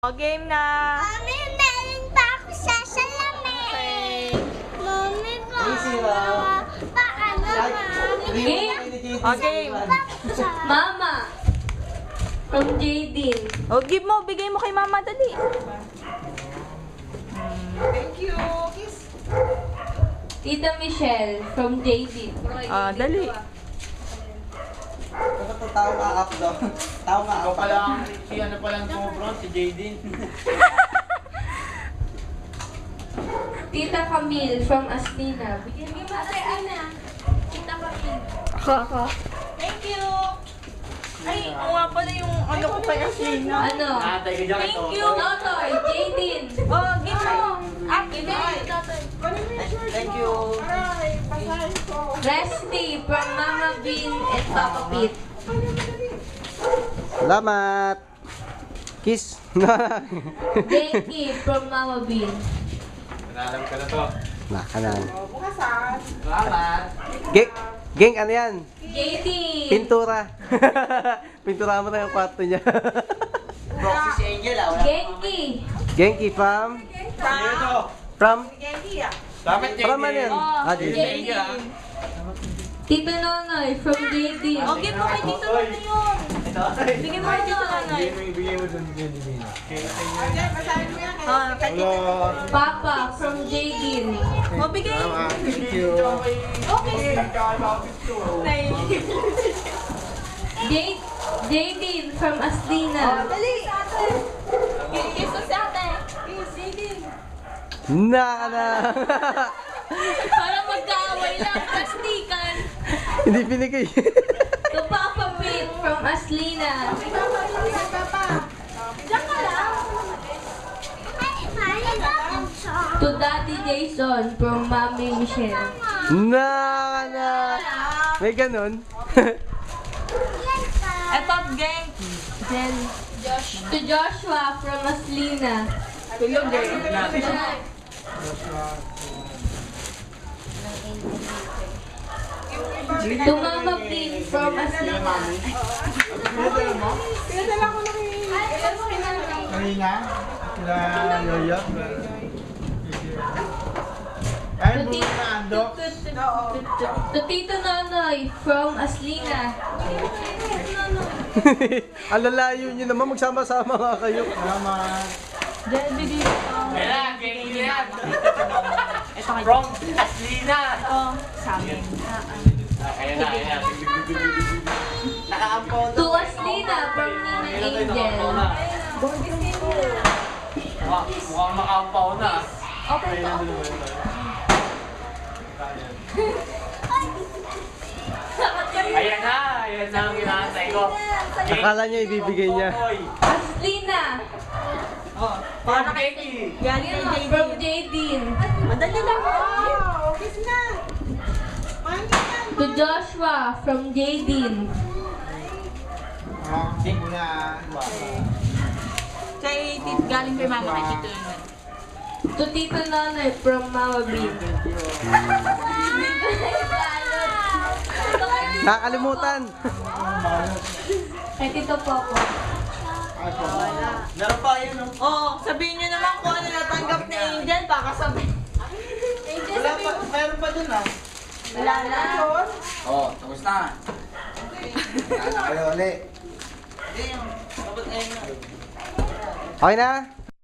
O, game na! Mami, meron pa ako sa salamin. Okay. Mami, paano, Mami? Game? O, game! Mama. From Jaden. O, give mo. Bigay mo kay mama. Dali. Tita Michelle. From Jaden. Dali. Tao nga up daw. Tao nga Ikaw up. pala ang, si ano palang tumubron, si Jaden. Tita Camille. From Astina. Bigyan mo Astina. Tita Camille. Ako. Thank you! Ay, oo nga pala yung ano ko kay Aslina. Ano? Natay ka dyan Thank ito. you. Totoy. Jaden. Oh, give mo. Give me Totoy. Thank you. Resty. From Mama Bean and Papa Pete. Salamat. Kiss. Genki. From Mama Bean. Manalam ka na to. Nakanan. Salamat. Geng, ano yan? JD. Pintura. Pintura mo na yung kwarto niya. Proxy si Angel ah. Genki. Genki from? Dito. From? Dapat Jaden. From ano yan? Jaden Genki. Angel ah. Tita Nonoy. From JD. O, give mo kay Tito Nonoy yun. Ito. Bigay mo kay Tito Nonoy. Bigay mo dun kay Jaden. Kay Tito. Papa. From Jaden. O, bigay. Thank you. Jaden. From Astina. Dali. Kiss mo si ate. Kiss, Jaden. Nakanan. Para magkaaway lang. Plastikan. Hindi binigay. To Papa Pete. From Aslina. Diyan ka lang. To Daddy Jason. From Mommy Michelle. Nakanan. May ganun. Eto, gang. Then, to Joshua. From Aslina. Tulog, gang. To Mama Pete. From Aslina. Kanina? Sila Yoyo? To Tito Nonoy. From Aslina. Ang lalayo nyo naman. Magsama-sama nga kayo. Salamat. Diyan, bigay mo. Kailan, Jaden yan. From Aslina. Oh, sa amin. Ayan na, ayan. Nakaampaw To Aslina. From Nina Angel. Mukhang makampaw na. Okay, ito. Ayan na ang kinakantay ko. Akala niya ibibigay niya. Aslina. Para Becky. Galing Yun kay o, from JD. Jaden. Madali lang. To Joshua. From Jaden. Galing kay mama kay Tito Nonoy. To Tito Nonoy. From Mama Bean. Nakakalimutan. Kay Tito Popo. Meron pa yun, no? Oo, sabihin nyo naman kung ano natanggap ni Angel, baka sabihin. Wala pa, meron pa dun, ah. Wala na. Oh, tapos na. Kayo ulit. Okay na?